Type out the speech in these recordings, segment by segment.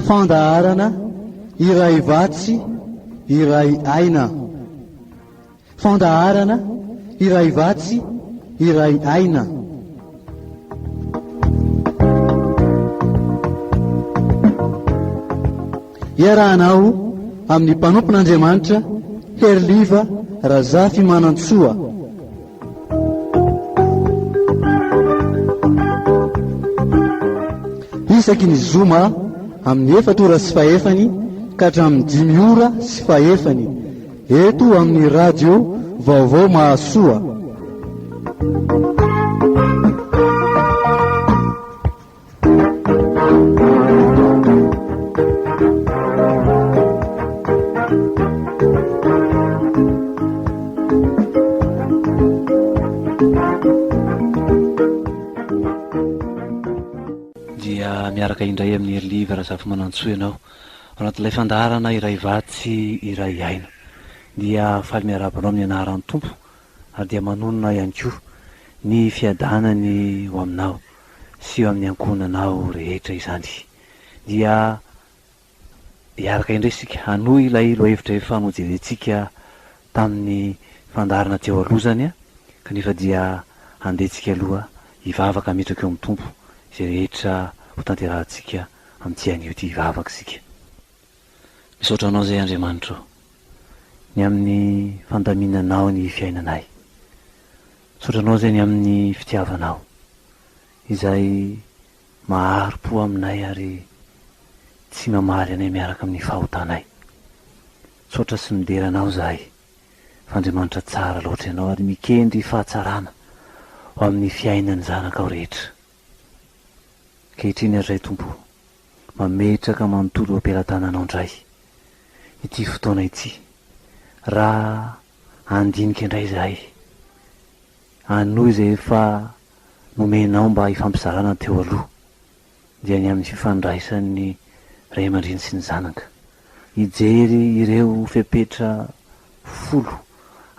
fandaharana iray vatsy iray aina. Fandaharana iray vatsy iray aina. Iarahanao amin'ny mpanompon'Andriamanitra Heriliva Razafimanantsoa. Isaky ny zoma amin'ny 4 ora sy fahefany ka hatramin'ny 5 ora sy fahefany eto amin'ny radio vaovao Mahasoa. Dia miaraka indray amin'ny Heriliva Razafimanantsoa ianao anatin'ilay fandaharana iray vatsy iray aina. Dia faly miarabanao amin'ny anaran'ny Tompo ary dia manonona ihany koa ny fiadanany ho aminao sy eo amin'ny ankonanao rehetra izany. Dia iaraka indray isika hanohy ilay lohevitra efa nojerentsika tamin'ny fandaharana teo aloha zany kanefa dia handehetsika aloha hivavaka metraka eo amin'ny Tompo izay rehetra ho tanterahantsika amin'ity anio ty hivavaka sika. Misaotra anao zay Andriamanitra ny amin'ny fandaminanao ny fiainanay. Misaotra anao zay ny amin'ny fitiavanao izay maharo-po aminay ary tsy mamaly anay miaraka amin'ny fahotanay. Misaotra sy mideranao zahay fa Andriamanitra tsara loatra ianao ary mikendry fahatsarana ho amin'ny fiainany zanakao rehetra. Kehitriny ary zay Tompo mametraka manontolo ampelantananao indray ity fotoana ity. Raha andinika indray zahay anohy izay efa nomenao mba hifampizarana teo aloha dia ny amin'ny fifandraisan'ny ray aman-dreny sy ny zanaka. Hijery ireo fepetra 10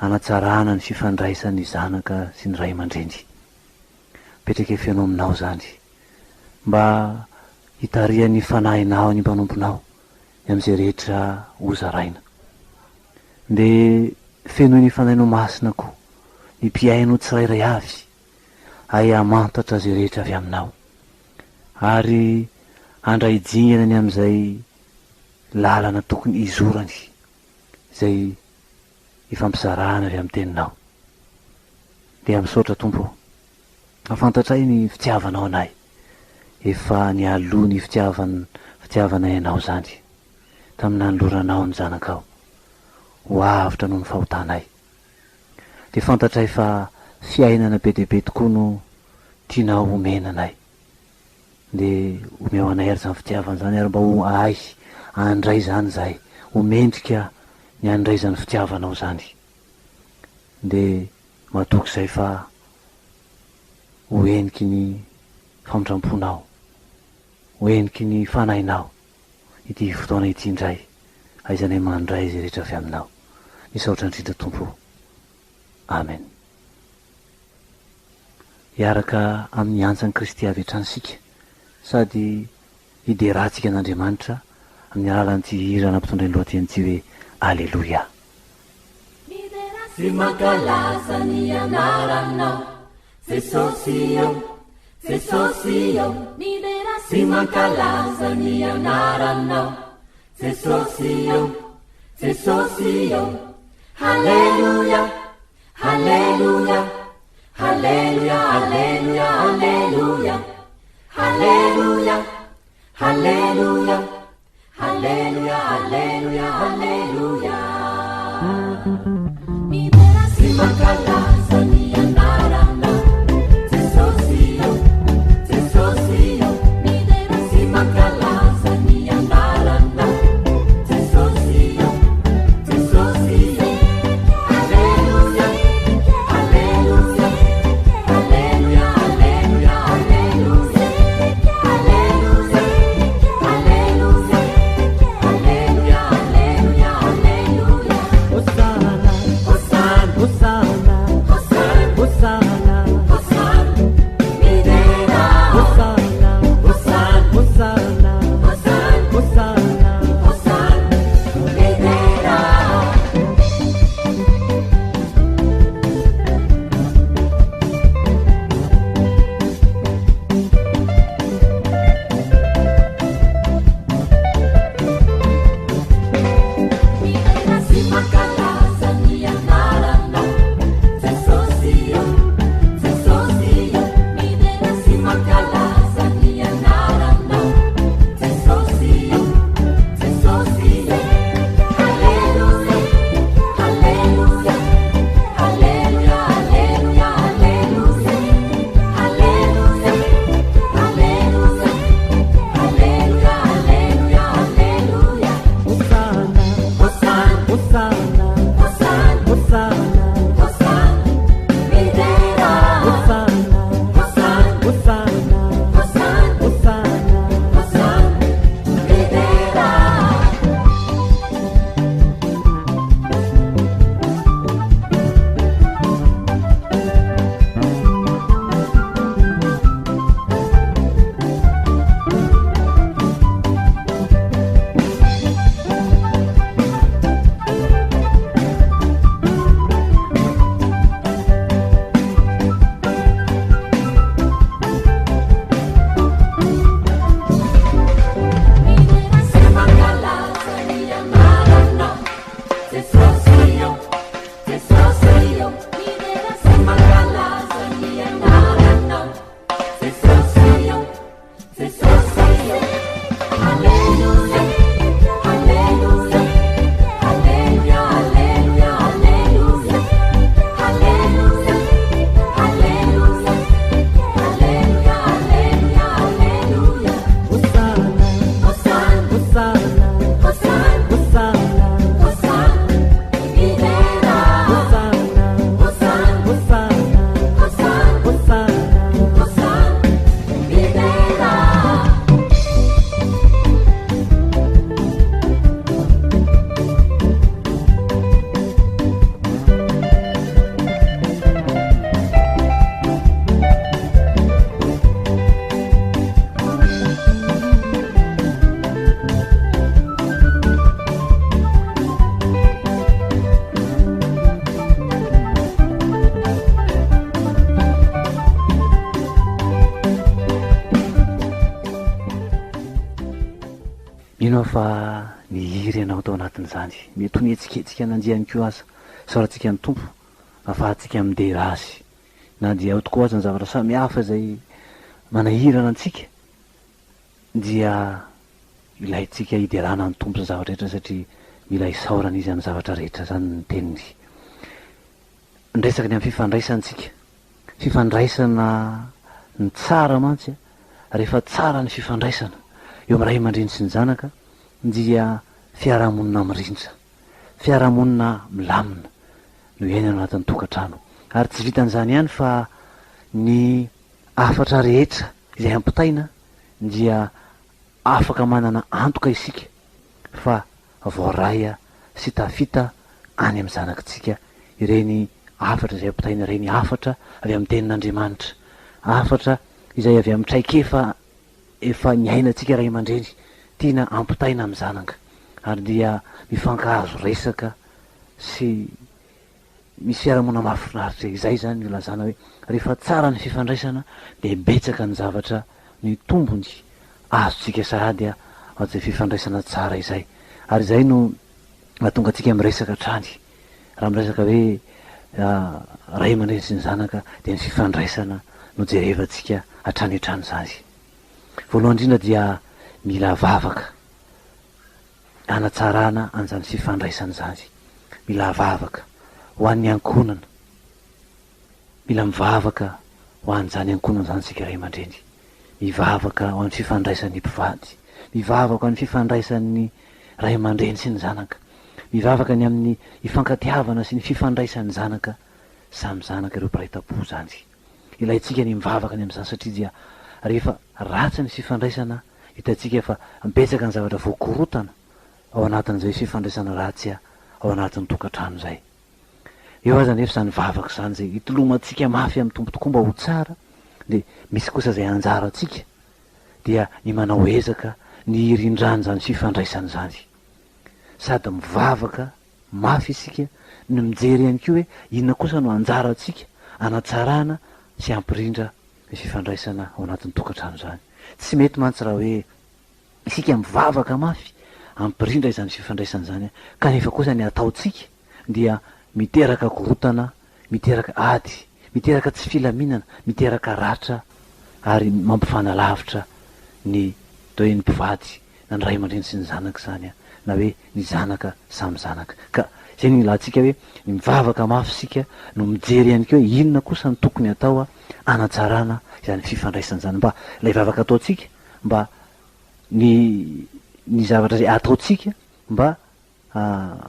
hanatsarana ny fifandraisan'ny zanaka sy ny ray aman-dreny. Petraka efianao aminao zany mba hitarihan'ny fanahinao ny mpanomponao amin'izay rehetra hozaraina. Dia fenoy ny fanahinao masina koa ny mpiainao tsirairay avy ay hamantatra zay rehetra avy aminao ary handray jingana ny amin'izay lalana tokony izorany izay hifampizarana avy amin'ny teninao. Dia misaotra Tompo afantatray ny fitiavanao anay efa ny aloha ny fitiavana ianao zany tamin'ny nanoloranao ny zanakao ho avitra noho ny fahotanay. Dia fantatray fa fiainana be dia be tokoa no tianao omenanay. Dia omeo anay ary zany fitiavana zany ary mba ho ay handray zany zahay homendrika ny handray zany fitiavanao zany. Dia matoky izay fa hoeniky ny famotramponao, hoeniky ny fanahinao ity fotoana ity indray aizanay mandray izay rehetra avy aminao. Misaotra indrindra Tompo. Amen. Iaraka amin'ny antsan'i Kristy avy hatransika sady hiderahantsika an'Andriamanitra amin'ny alalan'ity hira nampitondray ny lohatenyity hoe Alleluia. Sy mankalaza ny anaranao Jesosy eo, Jesosy eo. Sy mankalaza ny anaranao Jesosy eo, Jesosy eo. Halleluja, halleluja, halleluja, halleluja, halleluja. Halleluja, halleluja, halleluja, halleluja, halleluja. Sy mankalaza ny anaranao Jesosy eo, Jesosy eo. Sy mankalaza ny anaranao Jesosy eo, Jesosy eo. Halleluja, halleluja, halleluja, halleluja, halleluja. Halleluja, halleluja, halleluja, halleluja, halleluja. Hosanna, Hosanna, Hosanna. mino fa ny hiry ianao tao anatin'izany mety ho ny etsiketsika nandiany ko aza saorantsika ny tompo afahantsika midera azy na dia ao tokoa aza ny zavatra samihafa izay manahirana antsika dia ilayntsika hiderana ny tompo ny zavatra rehetra satria mila isaorana izy amin'ny zavatra rehetra zany ny teniny. Ndresaka ny amin'ny fifandraisantsika, fifandraisana ny tsara mantsy rehefa tsara ny fifandraisana eo amin'ny ray aman-dreny sy ny zanaka dia fiarahamonina mirindra, fiarahamonina milamina no iaina ao anatin'ny tokantrano. Ary tsy vitan'izany ihany fa ny afatra rehetra izay ampitaina dia afaka manana antoka isika fa voaraya sy tafita any amin'ny zanakitsika ireny afatra izay ampitaina ireny, afatra avy amin'ny tenin'Andriamanitra, afatra izay avy amin'ny traikefa efa niainantsika ray aman-dreny tiana ampitaina amin'ny zanaka. Ary dia mifankahazo resaka sy misy fiarahamonina mahafinaritra izay zany no ilazana hoe rehefa tsara ny fifandraisana dia betsaka ny zavatra ny tombony azontsika sahady ao zay fifandraisana tsara izay. Ary izay no mahatonga atsika miresaka trany raha miresaka hoe ray aman-dreny sy ny zanaka dia ny fifandraisana no jerevantsika hatrany hatrany zany. Voalohany indrindra dia mila vavaka hanatsarana an'izany fifandraisana zany, mila vavaka ho an'ny ankonana, mila mivavaka ho an'izany ankonana zany sika ray aman-dreny, mivavaka ho an'ny fifandraisan'ny mpivady, mivavaka ho an'ny fifandraisan'ny ray aman-dreny sy ny zanaka, mivavaka ny amin'ny ifankatiavana sy ny fifandraisan'ny zanaka samy zanaka ireo mpiraitam-po zany. Ilayntsika ny mivavaka ny amin'izany satria dia rehefa ratsy ny fifandraisana hitantsika fa mibetsaka ny zavatra voakorotana ao anatin'izay fifandraisana ratsy ao anatin'ny tokantrano zay. Eo aza nefa zany vavaka zany zay hitolomantsika mafy amin'ny tompo tokoa mba ho tsara. De misy kosa zay anjara atsika dia ny manao ezaka ny irindrany zany fifandraisana zany, sady mivavaka mafy isika ny mijery ihany koa hoe inona kosa no anjara atsika anatsarana sy ampirindra ny fifandraisana ao anatin'ny tokantrano zany. Tsy mety mantsy raha hoe isika mivavaka mafy ampirindra izany fifandraisana zany kanefa kosa ny ataotsika dia miteraka korotana, miteraka ady, miteraka tsy filaminana, miteraka ratra ary mampifanalavitra ny toe ny mpivady na ny ray aman-dreny sy ny zanaka zany na hoe ny zanaka samy zanaka. Ka zay ny ilatsika hoe ny mivavaka mafy sika no mijery ihany keo inona kosa ny tokony atao anatsarana izany fifandraisana zany, mba ilay vavaka ataotsika mba ny zavatra zay ataotsika mba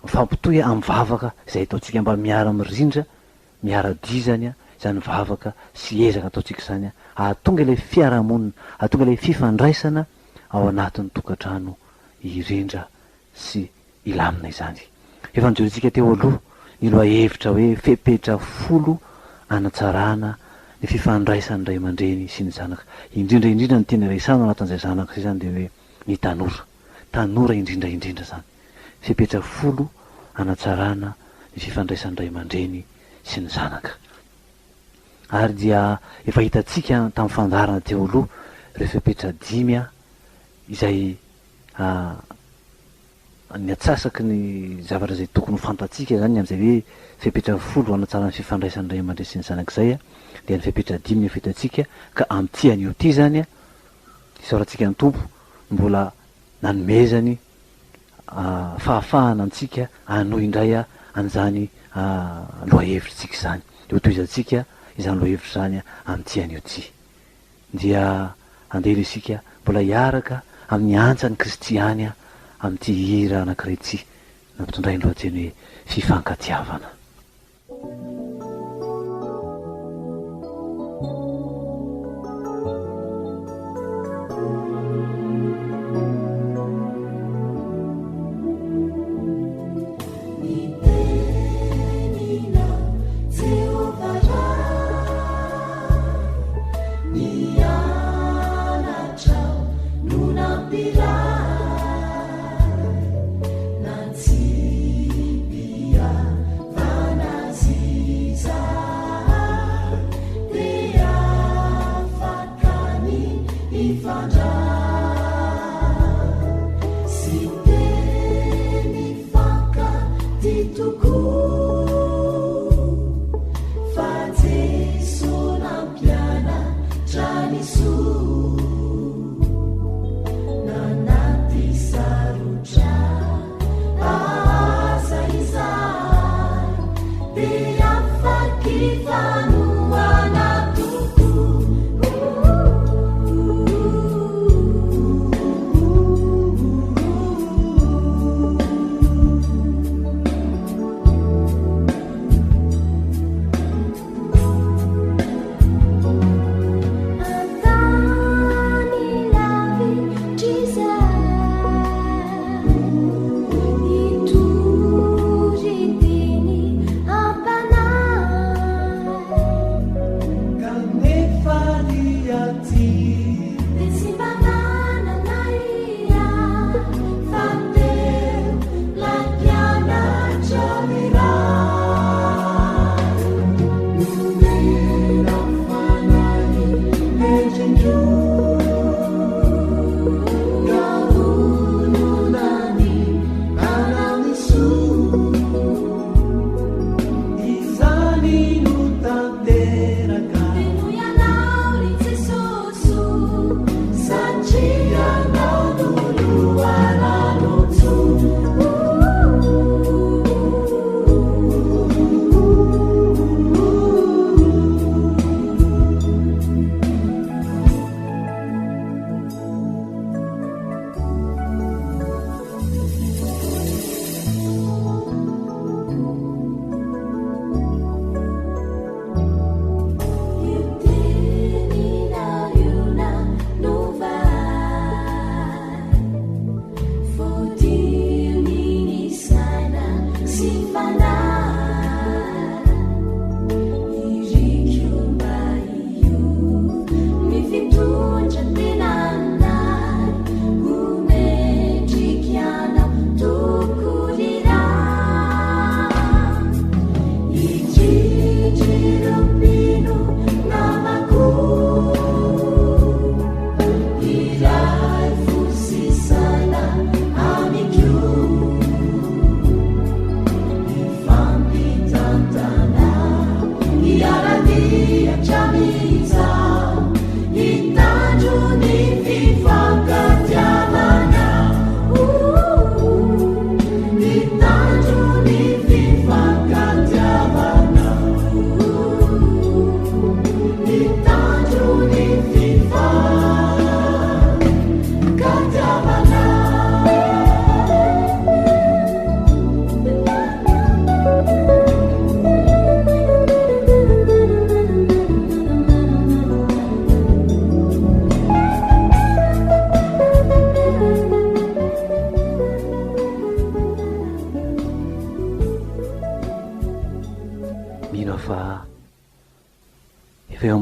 fampitohy amin'ny vavaka izay ataotsika, mba miara mirindra, miara dizany izany vavaka sy ezaka ataotsika zany ahatonga ilay fiarahamonina, ahatonga ilay fifandraisana ao anatin'ny tokantrano irindra sy ilamina izany. Efa nijorintsika teo aloha ny loha hevitra hoe fepetra folo anatsarana ny fifandraisan'ny ray aman-dreny sy ny zanaka, indrindra indrindra ny tena resana anatin'izay zanaka zay zany dia hoe ny tanora indrindra indrindra zany, fepetra folo anatsarana ny fifandraisan'ny ray aman-dreny sy ny zanaka. Ary dia efa hitatsika tamin'ny fandarana teo aloha ireo fepetra 5 izay ny atsasaky ny zavatra zay tokony ho fantatsika zany amin'izay hoe fepetra folo anatsarana ny fifandraisan'ny ray aman-dreny sy ny zanaka zay dia ny fepetra 5 efa hitatsika ka amin'ity an'io ty zany isaorantsika ny tompo mbola nanomezany fahafahana antsika anohy indray an'izany loha hevitsika zany, de hotoizantsika izany loha hevitra zany amin'ity an'io ty dia andehana isika mbola hiaraka amin'ny antsany kristiany amin'ity hira anankiray ty nampitondray ny lohateny hoe fifankatiavana. Nanti biar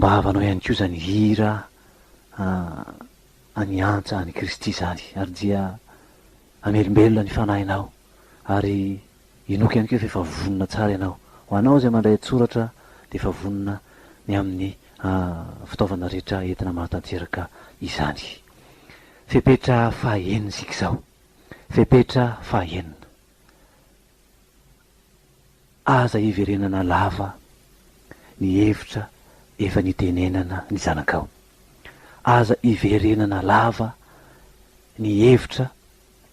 mbahavanao ihany koa zany hira any antsa any Kristy zany ary dia amelombelona ny fanahinao ary inoky ihany koa fa efa vonona tsara ianao ho anao zay mandray tsoratra de efa vonona ny amin'ny fitaovana rehetra entina mahatanteraka izany. Fepetra fahaenina sika zao. Fepetra fahaenina. Aza iverenana lava ny hevitra efa nitenenana ny zanakao. Aza iverenana lava ny hevitra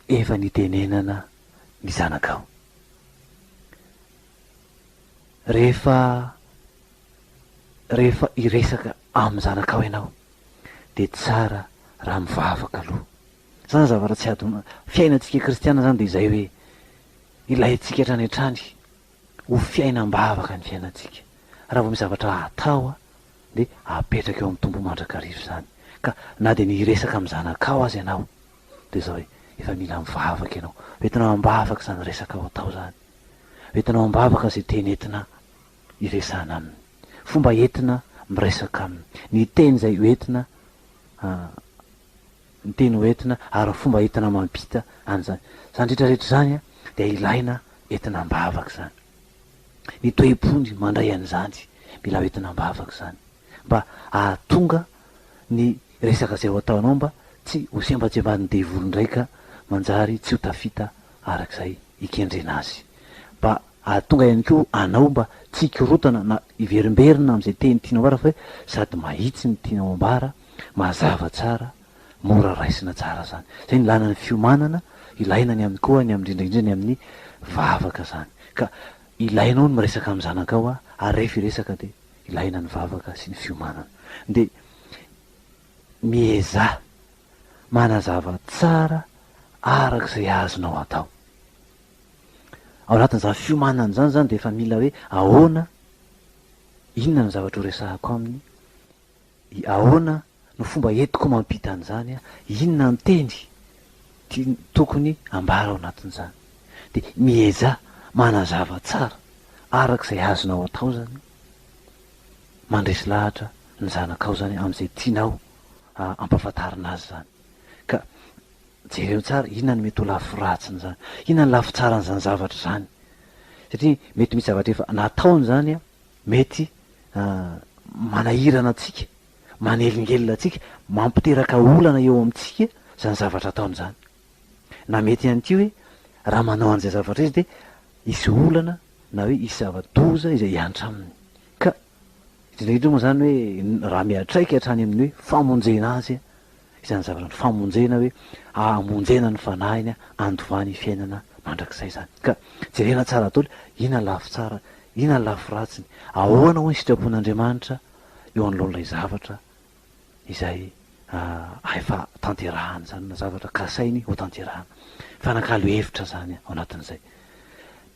efa nitenenana ny zanakao. Rehefa iresaka amin'ny zanakao ianao de tsara raha mivavaka aloha. Zany zavatra tsy ady fiainantsika kristiana zany de izay hoe ilayntsika hatrany hatrany ho fiainam-bavaka ny fiainantsika. Raha vao misy zavatra atao de apetraka eo amin'ny tombo mandrakarivo zany. Ka na de ny resaka amin'ny zanakao azy ianao de zao hoe efa mila mivavaka ianao. Entinao ambavaka zany resaka ao atao zany. Entinao ambavaka zay teny entina iresana aminy. Fomba entina miresaka aminy. Ny teny zay entina ny teny hoentina ary fomba entina mampita an'izany. Zany rehetrarehetra zany de ilaina entina ambavaka zany. Ny toe-pony mandray an'izany mila entina ambavaka zany. Mba ahatonga ny resaka zay ho ataonao mba tsy ho sembatsemban'ny devolo ndraika manjary tsy ho tafita arak'izay ikendrena azy. Mba ahatonga ihany koa anao mba tsy hikorotana na iverimberina am'izay teny tianao ambara fa hoe sady mahitsy ny tianao ambara, mazava tsara, mora raisina tsara zany. Zay ny lànany fiomanana ilaina ny amin'ny koa ny amin'indrindra ny amin'ny vavaka zany. Ka ilainao ny miresaka amin'ny zanakao ary rehefa iresaka de ilaina ny vavaka sy ny fiomanana. De mieza manazava tsara arak'izay azonao atao. Ao anatin'izany fiomanana zany zany de efa mila hoe ahoana, inona ny zavatra ho resahako aminy, ahoana no fomba entiko mampita an'izany, inona ny teny tokony ambara ao anatin'izany. De mieza manazava tsara arak'izay azonao atao zany, mandresy lahatra ny zanakao zany am'izay tianao ampafantarina azy zany. Ka jereo tsara inona ny mety ho lafo ratsiny zany, inona ny lafo tsaran'izany zavatra zany. Satria mety misy zavatra efa nataony zany mety manahirana atsika, manelingelina atsika, mampiteraka olana eo amitsika zany zavatra ataony zany. Na mety ihany koa hoe raha manao an'izay zavatra izy de isy olana na hoe isy zava-doza izay hiantra aminy. Ka indrindra moa zany hoe raha miatraika hatrany amin'ny hoe famonjena azy izany zavatra ny famonjena hoe amonjena ny fanahiny andovany fiainana mandrakizay zany. Ka jerena tsara atolo ina lafo tsara, ina lafo ratsiny, ahoana ho ny sitrapon'Andriamanitra eo anoloan'ilay zavatra izay efa tanterahany zany, na zavatra kasainy ho tanterahany. Fanakalo hevitra zany ao anatin'izay.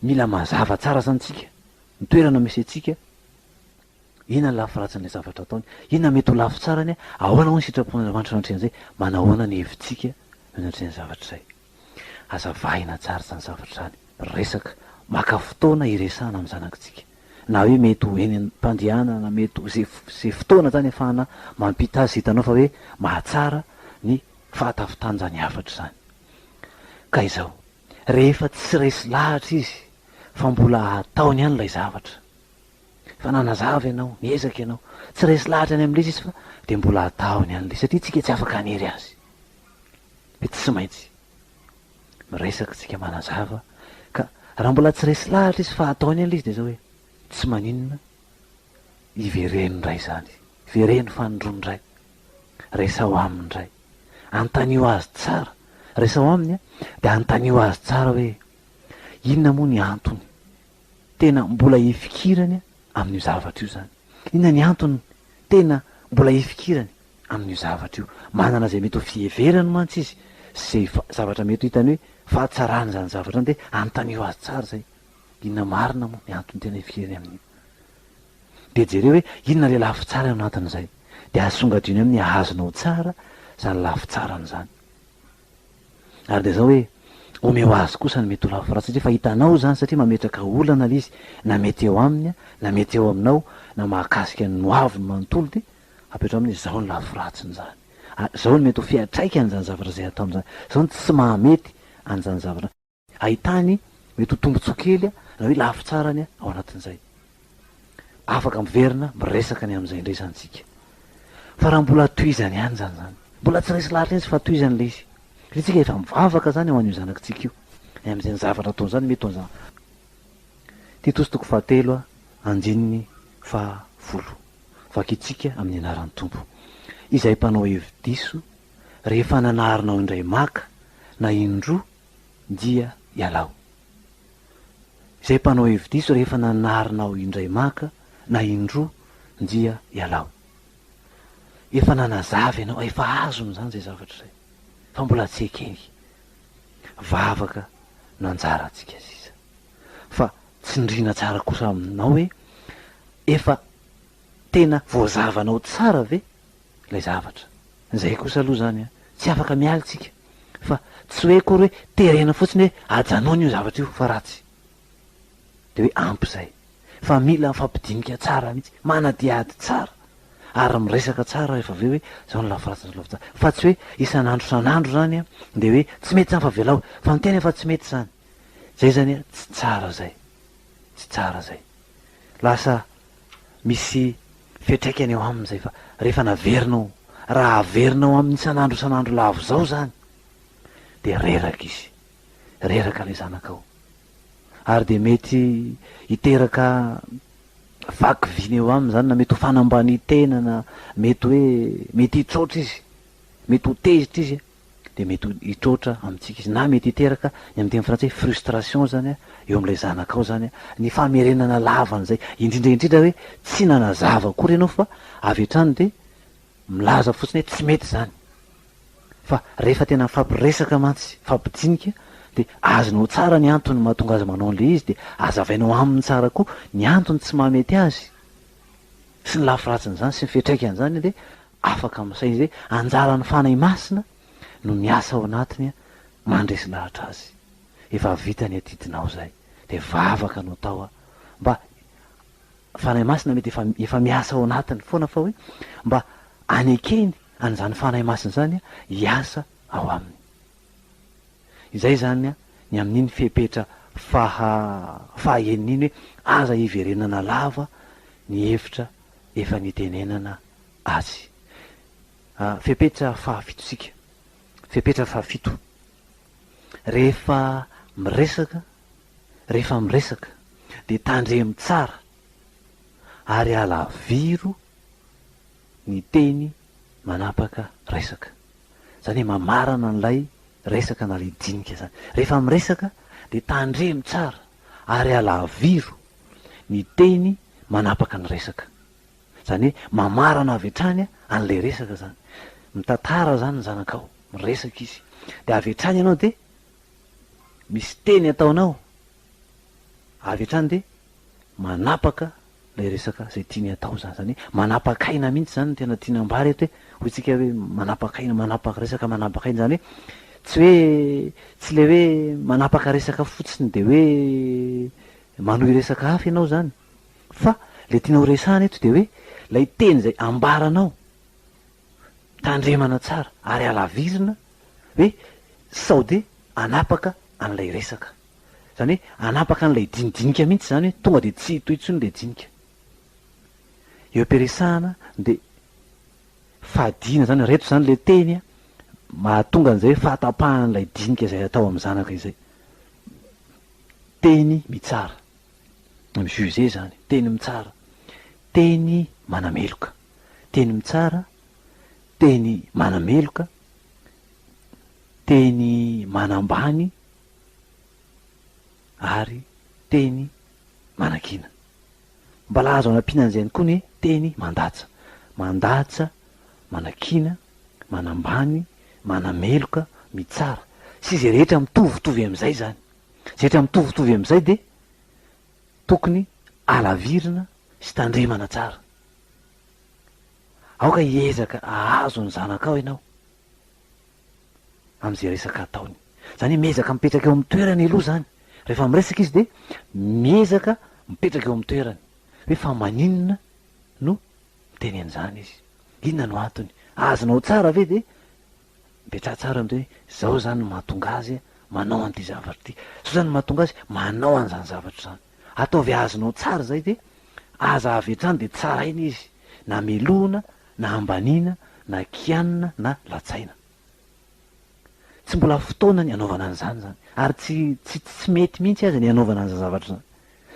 Mila mazava tsara zany tsika, ny toerana misy atsika, ina lafo ratsin'ilay zavatra ataony, ina mety ho lafo tsarany, ahoana ho ny sitrapon'Andriamanitra anatrehan'izay, manahoana ny hevitsika anatrehan'ny zavatra izay. Azavahina tsara zany zavatra zany, resaka maka fotoana iresana amin'ny zanakitsika, na hoe mety ho eny mpandehanana, mety ho zay fotoana zany afahana mampita azy, hitanao fa hoe mahatsara ny fahatafitanjany afatra zany. Ka izao rehefa tsy resy lahatra izy fa mbola ataony ihany lay zavatra, fa nanazava ianao, miezaka ianao, tsy resy lahatra any amin'ilay izy fa de mbola ataony ihany lay, satria tsika tsy afaka aniry azy, mety tsy maintsy miresaka tsika manazava. Ka raha mbola tsy resy lahatra izy fa ataony ihany lay izy de zao hoe tsy maninona, ivereno ndray zany, ivereno fanondrony ndray, resao aminy ndray, antanio azy tsara, resao aminy de antanio azy tsara hoe inona moa ny antony tena mbola ifikirany amin'io zavatra io zany, inona ny antony tena mbola ifikirany amin'io zavatra io, manana zay mety ho fieverany mantsy izy, zay zavatra mety hitany hoe fahatsarany zany zavatra de antanio azy tsara zay, inona marina moa ny antony tena ifikirany amin'io, de jereo hoe inona le lafy tsara ao anatin'izay, de asongadriny amin'ny ahazonao tsara zany lafy tsarany zany. Ary de zao hoe omeo azy kosa ny mety ho lafy ratsy, satria fa hitanao zany, satria mametraka olana lay izy, na mety eo aminy na mety eo aminao, na mahakasika ny noaviny manontolo, de apetrao amin'ny zao ny lafy ratsiny zany, zao ny mety ho fiatraika an'izany zavatra zay atao am'zany, zao ny tsy mahamety an'izany zavatra, ahitany mety ho tombotsokely na hoe lafy tsarany ao anatin'izay, afaka miverina miresaka ny am'izay indray zany tsika. Fa raha mbola toizany ihany zany, mbola tsy resy lahatra izy fa toizany lay izy, tsika efa mivavaka zany ao an'io zanakitsika io, am'izay zavatra ataony zany mety an'izany. Titositoko 7 andininy 10 vakitsika amin'ny anaran'ny Tompo. Izay mpanao hevi-diso rehefa nanarinao indray maka na indroa dia ialao. Izay mpanao hevi-diso rehefa nanarinao indray maka na indroa dia ialao. Efa nanazava ianao, efa azony zany zay zavatra zay, fa mbola tsy ekeny, vavaka no anjara atsika sisa, fa tsindrina tsara kosa aminao hoe efa tena voazavanao tsara ve lay zavatra zay kosa aloha zany tsy afaka mialitsika, fa tsy hoe kory hoe terena fotsiny hoe ajanao io zavatra io fa ratsy de hoe ampy zay, fa mila fampidinika tsara mihitsy, manadiady tsara ary miresaka tsara rehefa aveo hoe zao ny lafy ratsy, lafy tsara, fa tsy hoe isan'andro san'andro zany de hoe tsy mety zany fa velao, fa miteny fa tsy mety zany, zay zany tsy tsara zay, tsy tsara zay, lasa misy fiatraikany eo amin'izay. Fa rehefa naverinao, raha averinao amin'ny san'andro lavo zao zany de reraka izy, reraka le zanakao, ary de mety hiteraka vaky viny eo aminy zany, na mety ho fanambany tena, na mety hoe mety hitroatra izy, mety ho tezitra izy de mety hitroatra amintsika izy, na mety hiteraka ny amin'ny teny frantsay frustration zany eo am'ilay zanakao zany, ny famerenana lavan'izay, indrindra hoe tsy nanazava kory ianao fa avy hatrany de milaza fotsiny hoe tsy mety zany, fa rehefa tena fampiresaka mantsy, fampidinika de azonao tsara ny antony mahatonga azy manao an'le izy, de azavainao aminy tsara koa ny antony tsy mahamety azy sy ny lafy ratsiny zany sy ny fiatraikany zany, de afaka amin'izay izy hoe anjaran'ny fanahy masina no miasa ao anatiny mandresy lahatra azy, efa vitany atidinao zay, de vavaka no tao mba fanahy masina mety efa miasa ao anatiny foana, fa hoe mba anekeny an'izany fanahy masina zany hiasa ao aminy. Izay zany ny amin'iny fepetra fahaeniny hoe aza iverenana lava ny hevitra efa nitenenana azy. Fepetra fahafitosika, fepetra fahafito, rehefa miresaka de tandremy tsara ary ala viro ny teny manapaka resaka, zany hoe mamarana n'lay resaka na le dinika zany, rehefa miresaka de tandremy tsara ary ala viro ny teny manapaka ny resaka, zany hoe mamarana avy hatrany an'lay resaka zany, mitantara zany ny zanakao, miresaka izy de avy hatrany ianao de misy teny ataonao, avy hatrany de manapaka lay resaka zay tiany atao zany, zany hoe manapakaina mihitsy zany tena tiany ambary hoe hoy tsika hoe manapakaina, manapaka resaka, manapakaina, zany hoe tsy hoe tsy le hoe manapaka resaka fotsiny de hoe manohy resaka hafa ianao zany fa le tianao resahana eto de hoe lay teny zay ambaranao tandremana tsara ary alavirina hoe sao de anapaka an'lay resaka zany hoe anapaka an'lay dinidinika mihitsy zany hoe tonga de tsy hito intsony le dinika eo ampiresahana de fahadiana zany reto zany le teny a mahatonga an'izay hoe fahatapahan'lay dinika zay atao amin'ny zanaka izay teny mitsara mijuge zany teny mitsara teny manameloka teny mitsara teny manameloka teny manambany ary teny manakina mbala azo anampianan'izay koa ny teny mandatsa mandatsa manakina manambany manameloka mitsara sy zay rehetra mitovitovy am'izay zany zay rehetra mitovitovy am'izay de tokony alavirina sy tandremana tsara aoka hiezaka ahazo ny zanaka ao ianao am'izay resaka ataony zany hoe miezaka mipetraka eo amin'ny toerany aloha zany rehefa miresaka izy de miezaka mipetraka eo amin'ny toerany hoe fa maninona no miteny an'izany izy inona no antony azonao tsara ve de mipetraha tsara am'zay hoe zao zany no mahatonga azy manao an'ity zavatra ity zao zany mahatonga azy manao an'izany zavatra zany ataovy azonao tsara zay de aza avy etrany de tsara iny izy na melona na ambanina na kianina na latsaina tsy mbola fotoana ny anaovana an'izany zany ary tsy mety mihitsy azy ny anaovana an'izany zavatra zany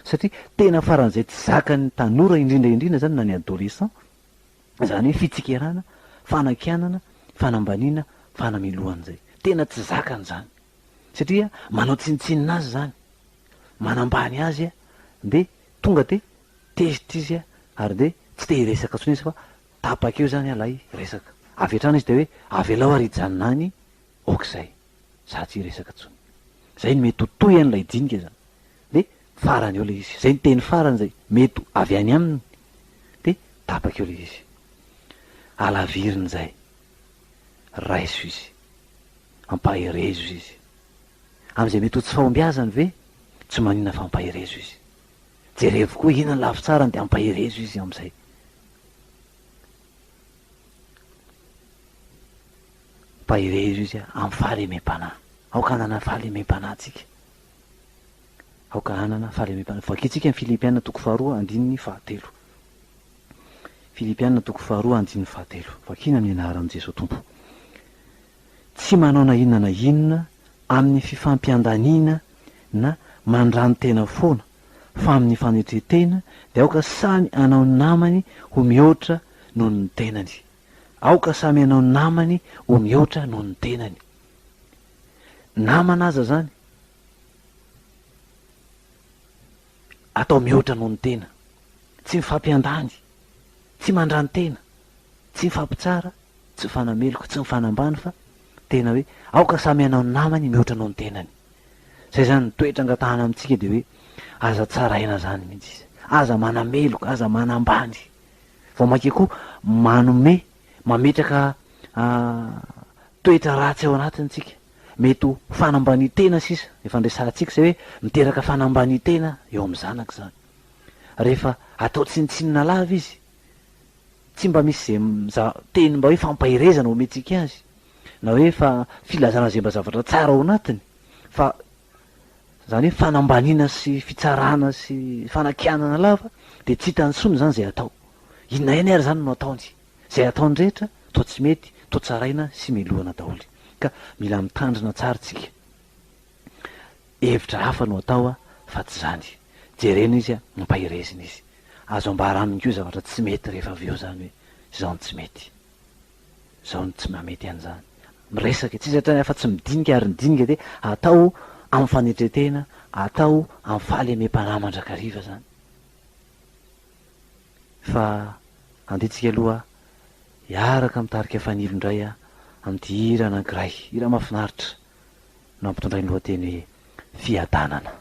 satria tena faran'izay tsy zakany tanora indrindraindrindra zany na ny adolescent zany hoe fitsikerana fanakianana fanambanina fanamelohan'izay tena tsy zakany zany satria manao tsinitsinina azy zany manambany azy a de tonga de tezitra izy a ary de tsy te hiresaka tsony izy fa tapaka eo zany alay resaka avy etrany izy de hoe avy alao ary hijanonany ok'izay za tsy hiresaka tsony zay ny mety hotoy an'lay dinika zany de farany eo le izy zay ny teny farany zay mety avy any aminy de tapaka eo le izy alaviriny zay raiso izy ampaherezo izy am'izay mety ho tsy fahombiazany ve tsy manina fa ampaherezo izy jerevo koa inona ny lafi tsarany de ampaherezo izy am'izay ampaherezo izy amin'ny fahalemem-panahy aoka hanana fahalemem-panahy tsika aoka hanana fahalemem-panahy vakitsika ny filipianina toko faharoa andininy fahatelo filipianina toko faharoa andininy fahatelo vakina amin'ny anaran'i Jesosy tompo tsy manao na inona na inona amin'ny fifampiandaniana na mandrano tena foana fa amin'ny fanetretena de aoka samy anao ny namany ho mihoatra noho ny tenany aoka samy anao ny namany ho mihoatra noho ny tenany namana aza zany atao mihoatra noho ny tena tsy mifampiandany tsy mandrano tena tsy mifampitsara tsy mifanameloka tsy mifanambany fa tena hoe aoka samy anao ny namany mihoatra noho ny tenany zay zany nytoetra angatahana amintsika de hoe aza tsaraina zany mihitsy izy aza manameloka aza manambany vao make koa manome mametraka toetra ratsy ao anatiny tsika mety ho fanambany tena sisa efa ndresantsika zay hoe miteraka fanambany tena eo amin'ny zanaka zany rehefa atao tsinitsinina lava izy tsy mba misy zay teny mba hoe fampahirezana ometsika azy na hoe fa filazana zay mba zavatra tsara ao anatiny fa zany hoe fanambanina sy fitsarana sy fanakianana lava de tsy hitany sony zany zay atao inona eny ary zany no ataony zay ataony rehetra to tsy mety to tsaraina sy melohana daholy ka mila mitandrina tsara tsika hevitra hafa no atao a fa tsy zany jerena izy a mampahirezina izy azo ambara aminy ko zavatra tsy mety rehefa avy eo zany hoe zao ny tsy mety zao ny tsy mamety an'izany miresaka tsy satra afa tsy midinika ary nidinika de atao amin'ny fanetretena atao amin'ny fahalemem-panahy mandrakariva zany fa andetsika aloha hiaraka mitarika fanilo indray a amin'ity hira anankiray hira mahafinaritra no ampitondray ny lohateny hoe fiadanana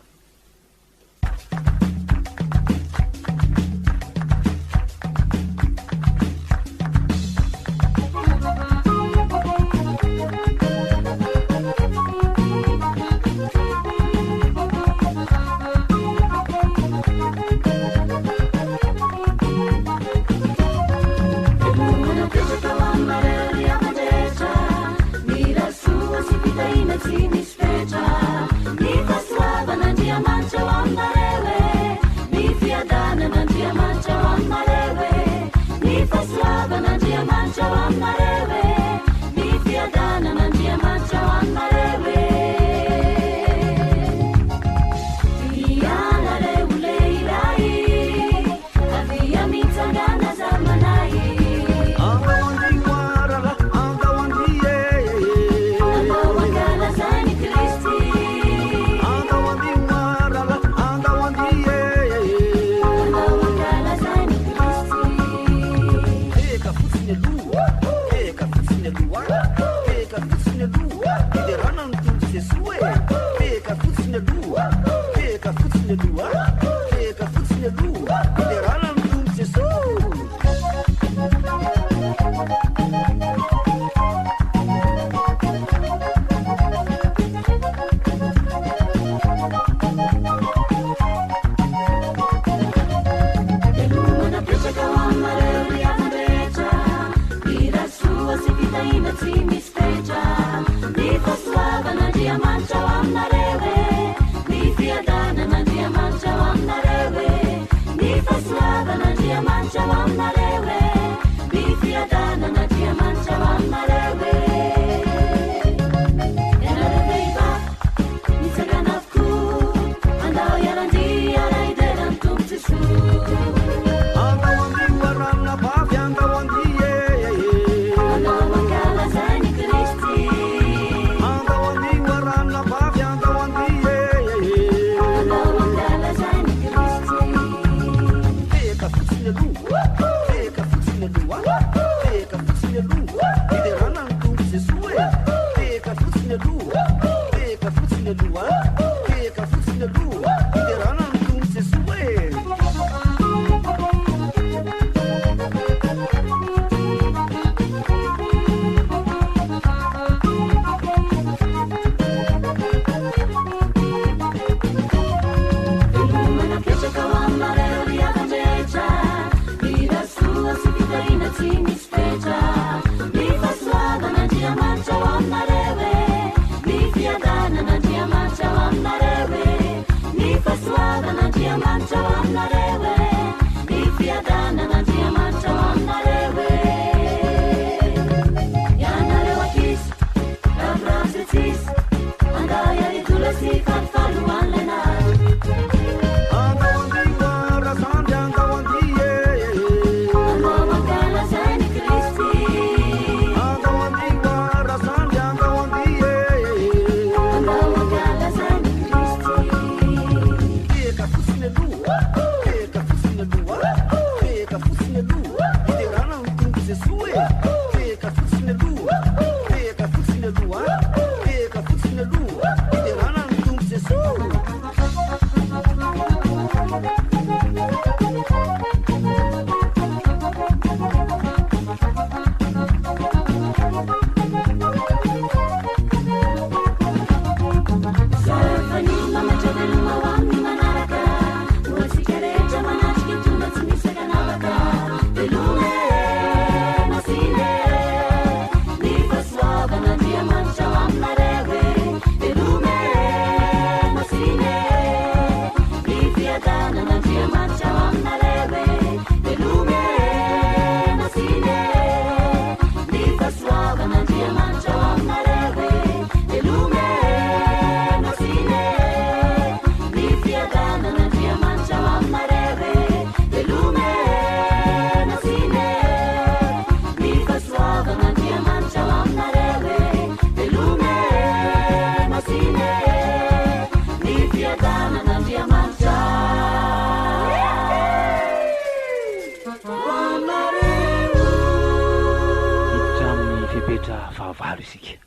fahavalo isika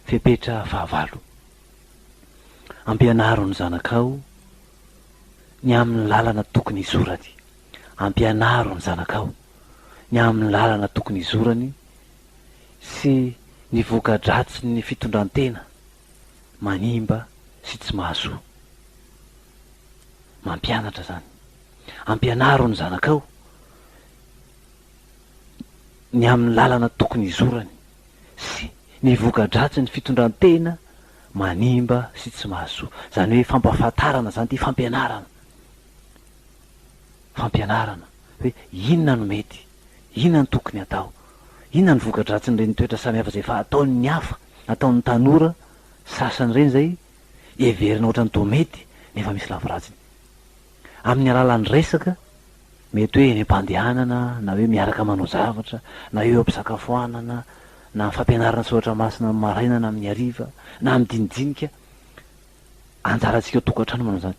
fepetra fahavalo ampianaro ny zanakao ny amin'ny lalana tokony izorany ampianaro ny zanakao ny amin'ny lalana tokony izorany sy ny voka-dratsy ny fitondrantena manimba sy tsy mahasoa mampianatra zany ampianaro ny zanakao ny amin'ny lalana tokony izorany sy ny voka-dratsy ny fitondrantena manimba sy tsy mahasoa zany hoe fampahafantarana zany ty fampianarana hoe inona no mety inona ny tokony atao inona ny voka-dratsy ny reny toetra samihafa zay fa ataon'ny hafa ataon'ny tanora sasany reny zay everina ohatrany to mety nefa misy laviratsiny amin'ny alalan'ny resaka mety hoe eny am-pandehanana na hoe miaraka manao zavatra na eo am-pisakafoanana na fampianarana soatra masina marainana amin'ny ariva na amin'ny dinidinika anjarantsika tokantrano manao zany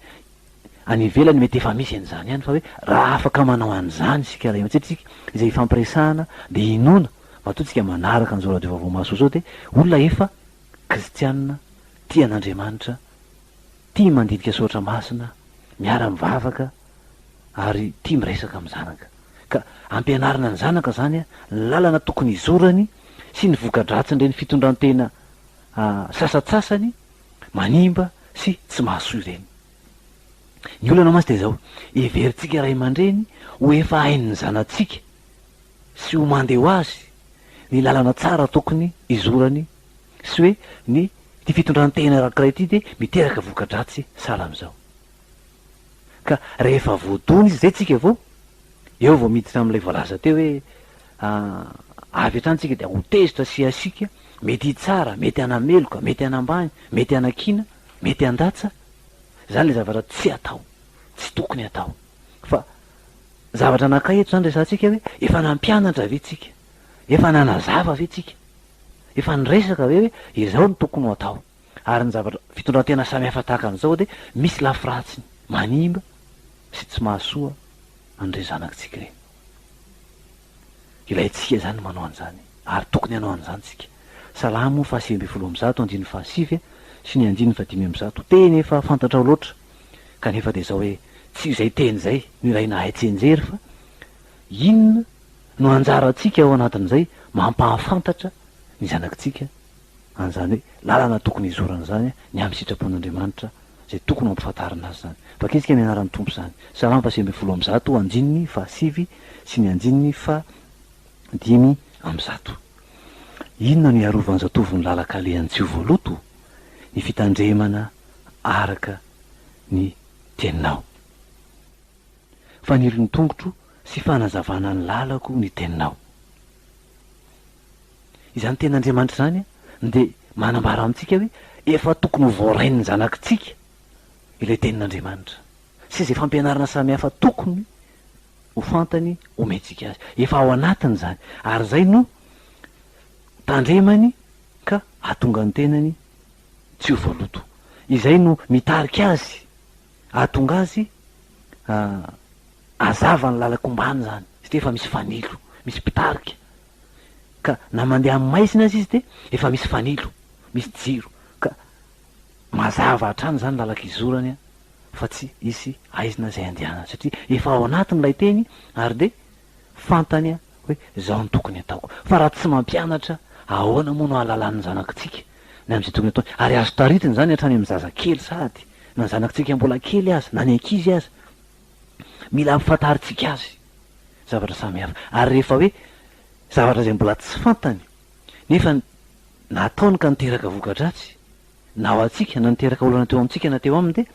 any ivelany mety efa misy an'izany ihany fa hoe raha afaka manao an'izany sika ray aman-tsika izay fampiresahana de inona matoatsika manaraka an'izao radio vaovao mahasoa zao de olona efa kristianina tian'Andriamanitra tia mandinika soatra masina miara-mivavaka ary tia miresaka amin'ny zanaka. Ka ampianarina ny zanaka zany ny lalana tokony izorany sy ny voka-dratsiny ireny fitondrantena sasatsasany manimba sy tsy mahasoa ireny. Ny olana masy de zao everitsika ray aman-dreny ho efa hain'ny zanatsika sy ho mandeha ho azy ny lalana tsara tokony izorany sy hoe ny ty fitondrantena rakiray ty de miteraka voka-dratsy sara am'izao. Ka rehefa voadony izy zay tsika vao eo vao miditra am'ilay voalaza teo hoe avy hatrany tsika de ho tezitra sy asika mety tsara, mety anameloka, mety anambany, mety anakina, mety andatsa. Zany le zavatra tsy atao, tsy tokony atao. Fa zavatra anakay eto zany resantsika hoe efa nampianatra ve tsika, efa nanazava ve tsika, efa niresaka ve hoe izao ny tokony ho atao. Ary ny zavatra fitondrantena samihafa tahaka an'izao de misy lafiratsiny manimba sy tsy mahasoa andre zanakitsika ireny. Ilayntsika zany manao an'izany ary tokony hanao an'izany tsika. Salamo 1:25 sy ny 5:5. Teny efa fantatra loatra kanefa de zao hoe tsy izay teny zay no iray nahay tsenjery fa inona no anjarantsika ao anatin'izay mampahafantatra ny zanakitsika an'izany hoe lalana tokony izorana zany ny amin'ny sitrapon'Andriamanitra zay tokony hampifantarina azy zany. Fakitsika ny anaran'ny tompo zany. Salamo 1:20 7 sy ny 5:5. Inona no iarovany zatovy ny lalaka alehan'ny tsy ho voaloto? Ny fitandremana araka ny teninao. Faniry ny tongotro sy fanazavana ny lalako ny teninao. Izany ten'Andriamanitra zany de manambara amintsika hoe efa tokony ho voarain'ny zanakitsika ilay tenin'Andriamanitra. Sy izay fampianarana samihafa tokony ho fantany omentsika azy. Efa ao anatiny zany. Ary zay no tandremany ka ahatonga ny tenany tsy ho voaloto. Izay no mitarika azy ahatonga azy azava ny lalakombany zany. Satria efa misy fanilo, misy mpitarika. Ka na mandeha amin'ny maizina azy izy de efa misy fanilo, misy jiro. Ka mazava hatrany zany lalaka izorany fa tsy isy aizina zay andehanana. Satria efa ao anatiny lay teny ary de fantany hoe zao ny tokony ataoko. Fa raha tsy mampianatra ahoana moa no ahalalan'ny zanakitsika ny am'izay tokony atao. Ary azo taritiny zany hatrany amin'ny zaza kely sady na ny zanakitsika mbola kely azy na ny ankizy azy. Mila ampifantaritsika azy zavatra samihafa. Ary rehefa hoe zavatra zay mbola tsy fantany nefa nataony ka niteraka voka-dratsy na ao atsika na niteraka olana teo amintsika na teo aminy de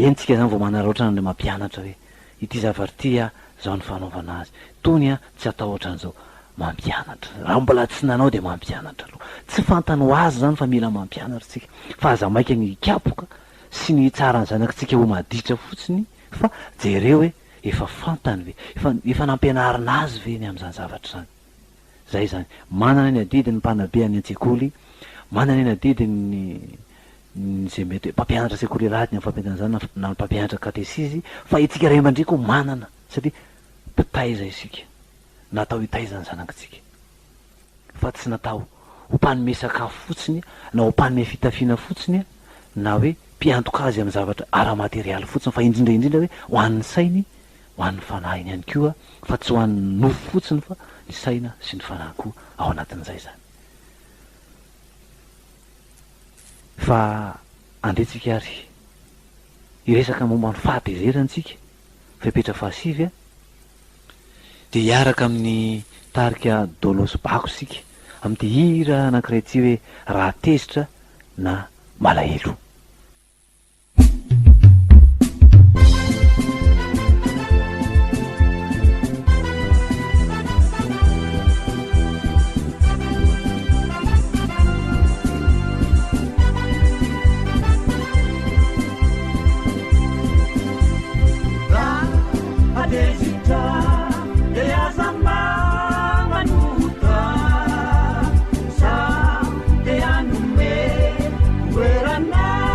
entsika zany vao manaratra ny mampianatra hoe ity zavatra ty zao ny fanaovana azy. Tony tsy atao ohatran'izao. Mampianatra. Raha mbola tsy nanao de mampianatra aloha. Tsy fantany ho azy zany fa mila mampianatra tsika. Fa aza maika ny kapoka sy ny tsara ny zanakitsika ho maditra fotsiny fa jereo hoe efa fantany ve, efa nampianarina azy ve ny am'izany zavatra zany. Zay zany. Manana ny adidiny mpanabe any an-tsekoly, manana ny adidiny zay mety mpampianatra sekoly raty ny fampianarana zany na mpampianatra katesizy fa itsika ray aman-dreny koa manana satria mpitaiza isika. Natao hitaizany zanakitsika fa tsy natao ho mpanome sakafo fotsiny na ho mpanome fitafiana fotsiny na hoe mpiantoka azy amin'ny zavatra ara-materialy fotsiny fa indrindraindrindra hoe ho an'ny sainy ho an'ny fanahiny ihany koa fa tsy ho an'ny nofo fotsiny fa ny saina sy ny fanahy koa ao anatin'izay zany. Fa andetsika ary iresaka momba ny fahatezerantsika fepetra fahasivy de hiaraka amin'ny tarika dolosy bako sika amin'ty hira anankiray ty hoe raha tezitra na malahelo. Sa te anume guerana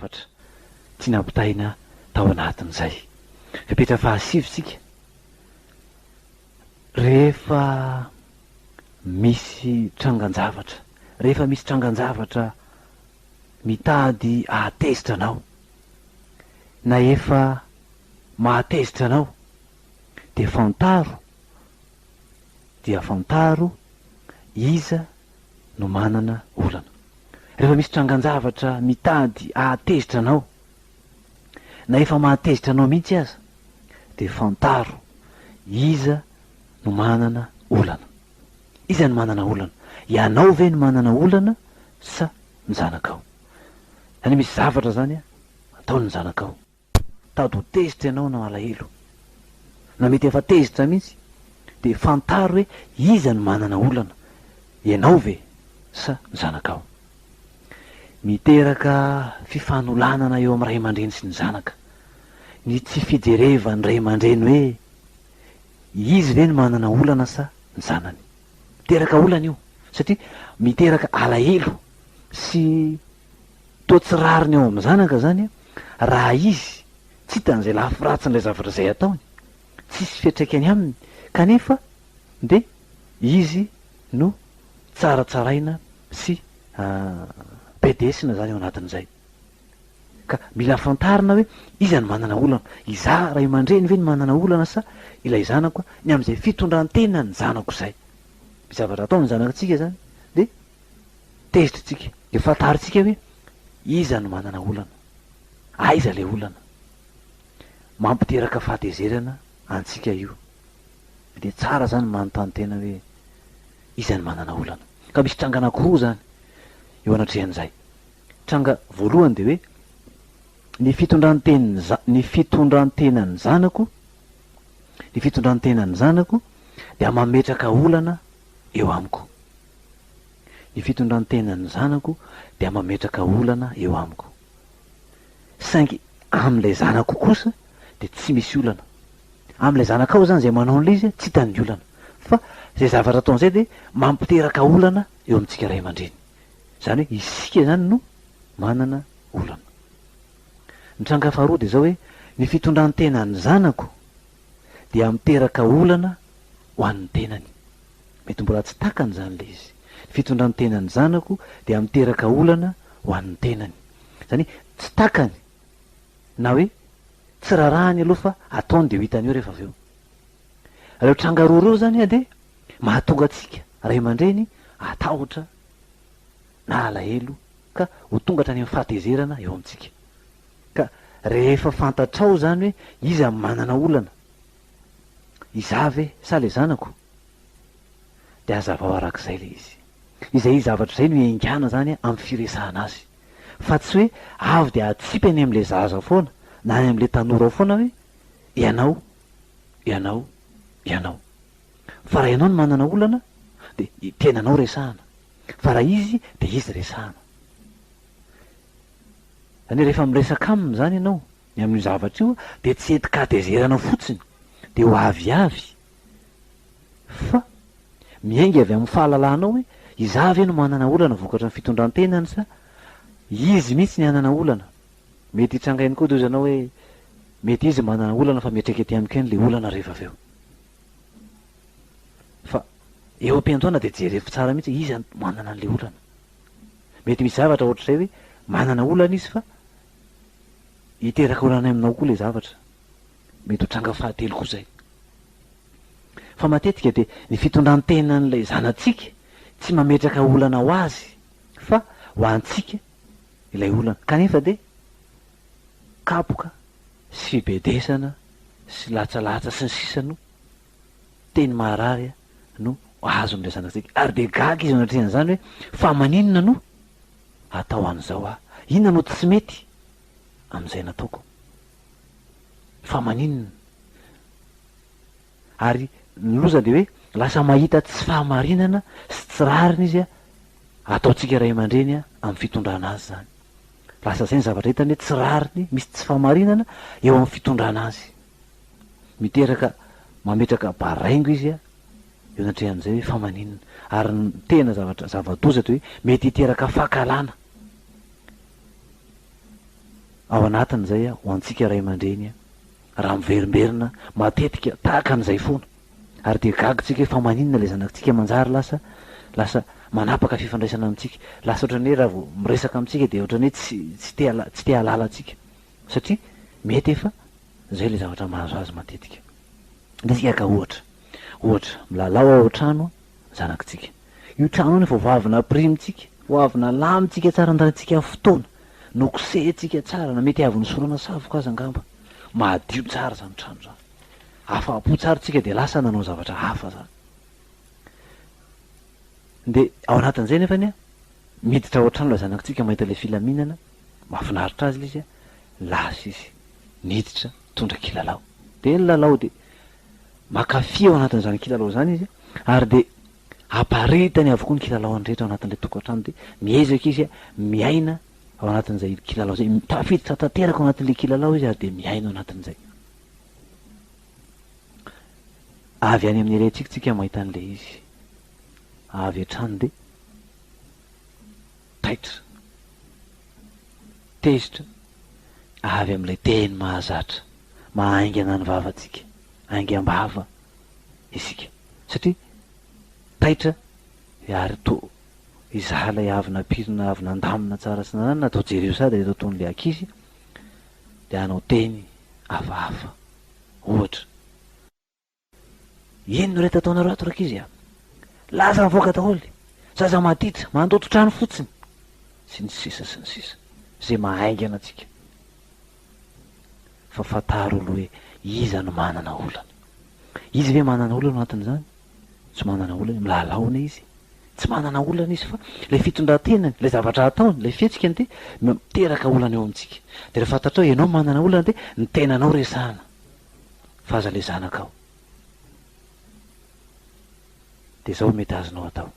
zavatra tsy nampitaina tao anatin'izay. Fepetra fahasivitsika, rehefa misy trangan-javatra, rehefa misy trangan-javatra mitady ahatezitra anao na efa mahatezitra anao, dia fantaro iza no manana olana. Rehefa misy trangan-javatra mitady ahatezitra anao na efa mahatezitra anao mihitsy aza, dia fantaro iza no manana olana. Iza no manana olana? Ianao ve no manana olana sa ny zanakao? Zany misy zavatra zany ataony ny zanakao, tady ho tezitra ianao na alahelo, na mety efa tezitra mihitsy, dia fantaro hoe iza no manana olana, ianao ve sa ny zanakao? Miteraka fifanolanana eo amin'ny ray aman-dreny sy ny zanaka, ny tsy fijerevan'ny ray aman-dreny hoe izy ve no manana olana sa ny zanany. Miteraka olana io, satria miteraka alahelo sy toatsirariny eo amin'ny zanaka zany raha izy tsy hitan'izay lafiratsyn'ilay zavatra izay ataony, tsisy fiatraikany aminy, kanefa dia izy no tsaratsaraina sy bedesina zany eo anatin'izay. Ka mila fantarina hoe iza no manana olana, iza ray aman-dreny ve no manana olana sa ilay zanako ny amin'izay fitondran-tena ny zanako izay. Misy zavatra atao ny zanakatsika zany dia tezitritsika, dia fantaritsika hoe iza no manana olana, aiza le olana. Mampiteraka fahatezerana antsika io, dia tsara zany manontany tena hoe iza no manana olana. Ka misy tranga anankiroa zany eo anatrehan'izay. Tranga voalohany dia hoe ny fitondran-tenan'ny zanako dia mametraka olana eo amiko. Ny fitondran-tenan'ny zanako dia mametraka olana eo amiko. Saingy amin'ilay zanako kosa dia tsy misy olana. Amin'ilay zanakao zany zay manao an'ilay izy tsy hitany olana, fa zay zavatra ataon'izay dia mampiteraka olana eo amintsika ray aman-dreny. Zany hoe isika zany no manana olana. Ny tranga faharoa dia zao hoe ny fitondran-tenan'ny zanako dia miteraka olana ho an'ny tenany. Mety mbola tsy takany zany le izy. Ny fitondran-tenan'ny zanako dia miteraka olana ho an'ny tenany. Zany tsy takany na hoe tsy rarahany aloha fa ataony dia ho hitany eo rehefa avy eo. Ireo tranga roa reo zany dia mahatonga atsika ray aman-dreny atahotra na alahelo ka ho tonga hatrany amin'ny fahatezerana eo amintsika. Ka rehefa fantatrao zany hoe iza manana olana, iza ve sa le zanako, dia hazava ao arak'izay le izy. Izay zavatra izay no engana zany amin'ny firesahana azy, fa tsy hoe avy dia atsipany amin'ilay zaza foana na any amin'ilay tanora foana hoe ianao. Fa raha ianao no manana olana dia tenanao resahana, fa raha izy dia izy resahana. Zany rehefa miresaka aminy zany ianao ny amin'ny zavatra io dia tsy enti-katezerana fotsiny dia ho aviavy, fa miainga avy amin'ny fahalalanao hoe iza ve no manana olana vokatra ny fitondran-tenany sa izy mihitsy ny anana olana. Mety hitrangainy koa dozy anao hoe mety izy manana olana fa mietrekety amiko eny le olana rehefa avy eo. Fa eo am-piantoana dia jerefo tsara mihitsy izy manana an'le olana. Mety misy zavatra ohatr'izay hoe manana olana izy fa hiteraka olana aminao koa le zavatra. Mety ho tranga fahatelo koa zay. Fa matetika dia ny fitondran-tenan'ilay zanatsika tsy mametraka olana ho azy fa ho antsika ilay olana. Kanefa dia kapoka sy fibedesana sy latsalatsa sy ny sisa no teny maharary no azon'ilay zanatsika. Ary dia gaga izy anatrehan'izany hoe fa maninona no atao an'izao aho, inona no tsy mety amin'izay nataoko, fa maninona. Ary ny loza dia hoe lasa mahita tsy fahamarinana sy tsy rariny izy ataontsika ray aman-dreny amin'ny fitondrana azy zany. Lasa izay ny zavatra hitany hoe tsy rariny, misy tsy fahamarinana eo amin'ny fitondrana azy. Mametraka baraingo izy eo anatrehan'izay hoe famaninana. Ary ny tena zava-doza dia hoe mety hiteraka fahakalana ao anatiny zay a ho antsika ray aman-dreny a raha miverimberina matetika tahaka an'izay foana ary de gagitsika fa maninona le zanakitsika manjary lasa manapaka fifandraisana amintsika lasa ohatrany hoe raha vo miresaka amintsika de ohatrany hoe tsy te halala atsika satria mety efa zay le zavatra mahazo azy matetika de tsika ka ohatra milalao ao trano zanakitsika io trano iny efa voavina primitsika voavina lamitsika tsara andarantsika fotoana nokosehitsika tsara na mety avy ny sorana savoka azy angamba mahadio tsara zany trano zany afa-po tsara tsika de lasa nanao zavatra hafa zany de ao anatin'izay nefany a miditra ao trano la zanakitsika mahita le filaminana mahafinaritra azy le izy a lasa izy miditra tondra kilalao de ny lalao de makafy ao anatin'izany kilalao zany izy ary de aparitany avokoa ny kilalao andrehetra ao anatin'le tokantrano de miezaka izy a miaina ao anatin'izay kilalao zay tafiditra tanteraka ao anatin'le kilalao izy ary de miaina ao anatin'izay avy any amin'ny irentsika tsika mahita an'le izy avy atrano de taitra tezitra avy amin'ilay teny mahazatra mahaingy anany vavatsika aingy ambava isika satria taitra ary to izalay avy napirina avy nandamina tsara sy nanana atao jereo sady atao toyn'le ankizy de anao teny hafahafa ohatra ino no reta ataonareo ato rakizy a laza mivoaka daholy zaza maditra mandoto trano fotsiny sy ny sisa zay mahaingy anatsika fa fataro olo hoe iza no manana olana izy ve manana olana anatin'izany tsy manana olana milalaona izy tsy manana olana izy fa le fitondrantenany le zavatra ataony le fihetsikany de miteraka olana eo amintsika de rehefa fantatrao ianao manana olana de ny tenanao resahana fa aza le zanakao de zao mety azonao atao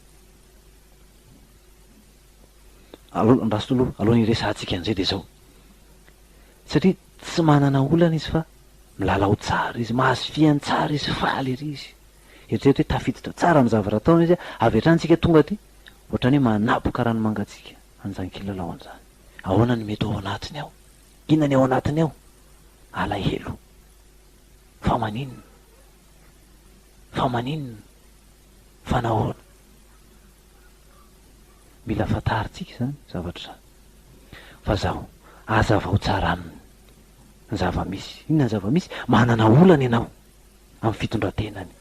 ndrasotolo alohan'ny resantsika an'izay de zao satria tsy manana olana izy fa milalao tsara izy mahasofiany tsara izy faly ery izy eritretra hoe tafiditra tsara amin'ny zavatra ataona izy avy atrantsika tonga ty ohatrany hoe manapoka rano mangatsika an'izany kilalao an'izany ahoana ny mety ao anatiny ao inona ny ao anatiny ao alahelo fa maninona fa nahoana mila fantaritsika zany zavatra zany fa zaho azavao tsara aminy ny zava-misy inona ny zava-misy manana olana ianao amin'ny fitondrantenany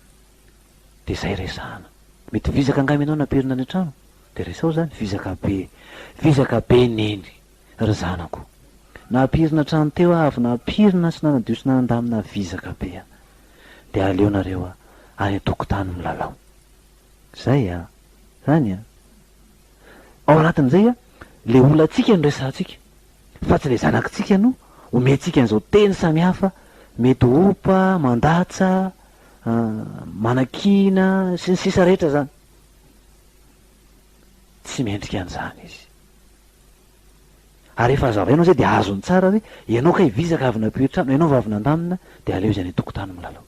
de zay resahana mety vizaka angamy ianao naperina ny trano de resao zany vizaka be neny ry zanako napirina trano teo avy napirina sy nanadio sy nanandamina vizaka be a de aleonareo a any an-tokotany milalao zay a zany a ao anatin'izay a le olantsika no resantsika fa tsy le zanakitsika no omentsika an'izao teny samihafa mety opa mandatsa manakina sy ny sisa rehetra zany tsy mendrika an'izany izy ary efa azavainao zay de azony tsara hoe ianao ka hivizaka avy napitrano ianao va avy nandamina de aleo izy any an-tokotany milalao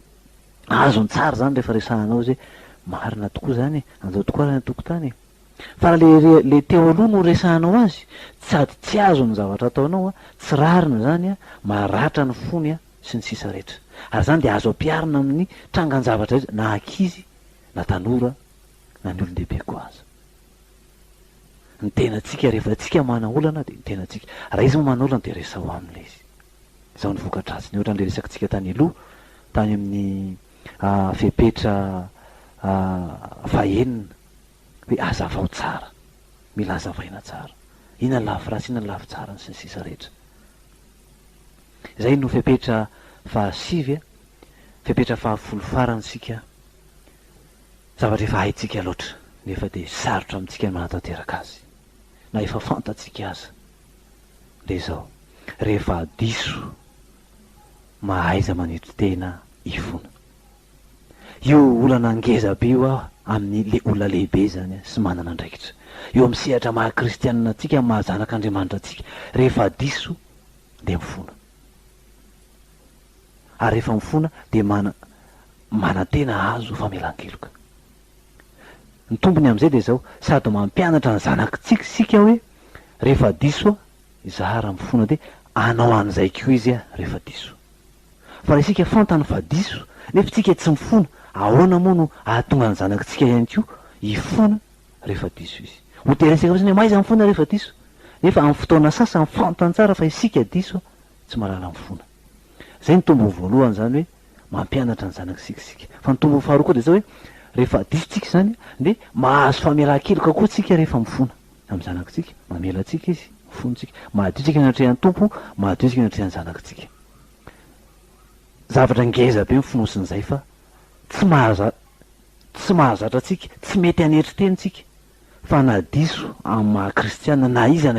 azony tsara zany rehefa resahanao zay marina tokoa zany anzao tokoa raha ny tokotany fa le teo aloha no resahanao azy sady tsy azo ny zavatra ataonao a tsy rarina zany a maratra ny fony a sy ny sisa rehetra ary zany de azo ampiarina amin'ny trangan-javatra izy na ankizy na tanora na ny olon-dehibe koa aza ny tenatsika rehefa tsika mana olana de ny tenatsika raha izy mo mana olana de resao aminy izy zao ny vokadratsiny ohatran'le resaky tsika tany aloha tany amin'ny fepetra fahenina hoe azavao tsara mila azavaina tsara ina ny lavy ratsy ina ny lavy tsara sy ny sisa rehetra zay no fepetra fahasivy a fepetra fahafolo faranytsika zavatra efa haitsika loatra nefa de sarotra amintsika ny manatanteraka azy na efa fantatsika aza de zao rehefa diso mahaiza manetry tena ifona io olana angeza be io a amin'ny le olona lehibe zany sy manana andraikitra eo amin'ny sehatra maha kristianina atsika mahazanak'andriamanitra atsika rehefa diso de mifona ary rehefa mifona de mana tena azo famelan-keloka ny tombony am'izay de zao sady mampianatra ny zanakitsika sika hoe rehefa diso a izahara mifona de anao an'izay ko izy a rehefa diso. Fa raha isika fantany fa diso nefa tsika tsy mifona, ahoana moa no ahatonga ny zanakitsika ihany ko ifona rehefa diso izy. Ho teresika fotsiny hoe maiza mifona rehefa diso, nefa amin'ny fotoana sasany fantany tsara fa isika diso tsy mahalala mifona. Zay ny tombo voalohany zany hoe mampianatra ny zanakitsika. Fa ny tombo faharoa koa dia zao hoe rehefa diso tsika zany dia mahazo famelan-keloka koa tsika rehefa mifona amin'ny zanakitsika, mamela tsika izy, mifona tsika, mahadio tsika ny atrehan'ny tompo, mahadio tsika ny atrehan'ny zanakitsika. Zavatra ngeza be mifonosin'izay fa tsy mahazatra tsika, tsy mety haneritry teny tsika fa na diso amin'ny maha kristianina na iza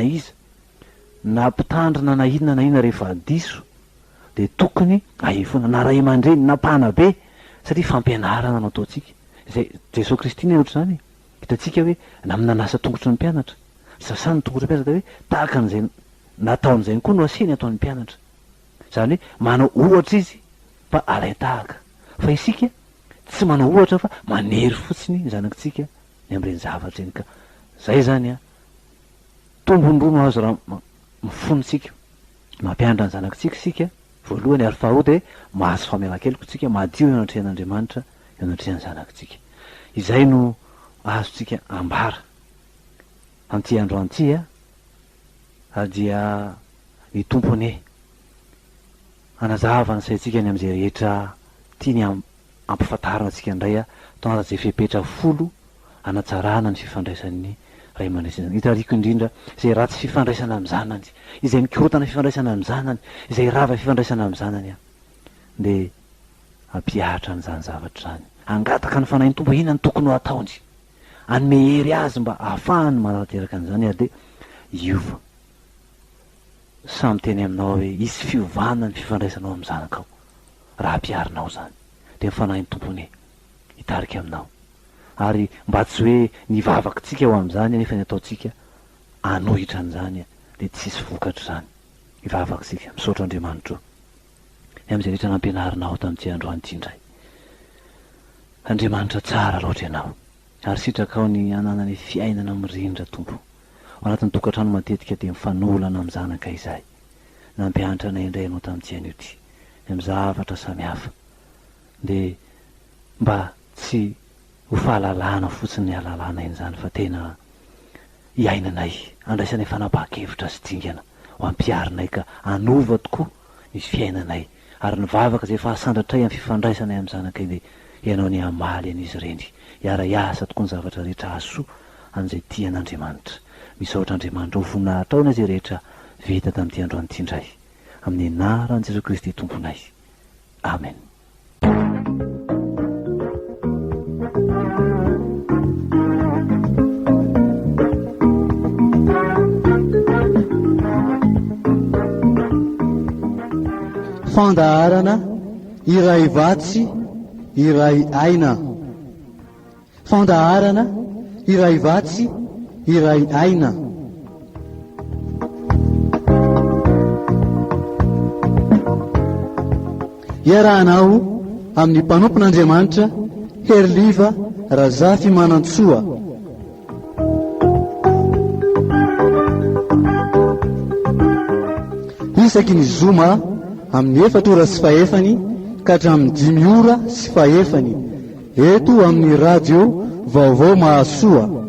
na mpitandrina na inona rehefa diso dia tokony ahifona na ray aman-dreny na mpana be, satria fampianarana no ataontsika. Izay Jesosy Kristy ny ohatra zany hitantsika hoe na minanasa tongotry ny mpianatra, sasany ny tongotry ny mpianatra hoe tahaka an'izay nataon'izay koa no aseny ataon'ny mpianatra, zany hoe manao ohatra izy fa alay-tahaka. Fa isika tsy manao ohatra fa manery fotsiny ny zanakitsika ny amin'ireny zavatra eny. Ka zay zany a tombondroa no azo raha mifonitsika, mampianatra ny zanakitsika sika voalohany, ary faharoa dia mahazo famelan-keloko tsika, madio eo anatrehan'Andriamanitra, eo anatrehan'ny zanakitsika. Izay no azotsika ambara amin'ity androany ity a, dia ny tompony anazava ny saintsika ny amin'izay rehetra tiany ampifantarana antsika indray a, tao anatin'izay fepetra 10 anatsarana ny fifandraisan'ny ray aman-dreny. Hitariko indrindra izay ratsy fifandraisana amin'ny zanany, izay mikorotana fifandraisana amin'ny zanany, izay rava fifandraisana amin'ny zanany a, dia ampiahatra an'izany zavatra zany, angataka ny fanahin'ny tompo inona ny tokony ho ataony, anome hery azy mba ahafahany manateraka an'izany a, dia iova samy teny aminao hoe isy fiovana ny fifandraisanao amin'ny zanakao raha ampiarinao zany, dia mifanahin'ny tompony hitarika aminao. Ary mba tsy hoe nivavakintsika eo amin'izany nefa ny ataontsika anohitra an'izany dia tsisy vokatra zany, hivavakintsika misaotra Andriamanitra amin'izay rehetra nampianarinao tamin'ity androany ity indray. Andriamanitra tsara loatra ianao, ary sitrakao ny ananany fiainana mirindra tompo ao anatin'ny tokantrano matetika dia mifanolana amin'ny zanaka izay, nampianatra anay indray ianao tamin'ity anio ity amin'ny zavatra samihafa, dia mba tsy ho fahalalana fotsiny ny alalana in'izany fa tena hiainanay, andraisanay fanapaha-kevitra sy dingana ho ampiarinay ka anova tokoa ny fiainanay, ary ny vavaka izay fahasandratray amin'ny fifandraisanay amin'ny zanakay dia ianao ny amaly an'izy ireny, hiara-hiasa tokoa ny zavatra rehetra asoa an'izay tian'Andriamanitra. Misaotra Andriamanitra ho voninahitra ao izay rehetra vita tamin'ity androany ity indray, amin'ny anaran'i Jesosy Kristy tomponay, amen. Fandaharana iray vatsy iray aina. Fandaharana iray vatsy iray aina. Iarahanao amin'ny mpanompon'Andriamanitra Heriliva Razafimanantsoa. Isaky ny zoma amin'ny 4 ora sy 5 ka hatramin'ny 5 ora sy 5 eto amin'ny radio vaovao Mahasoa.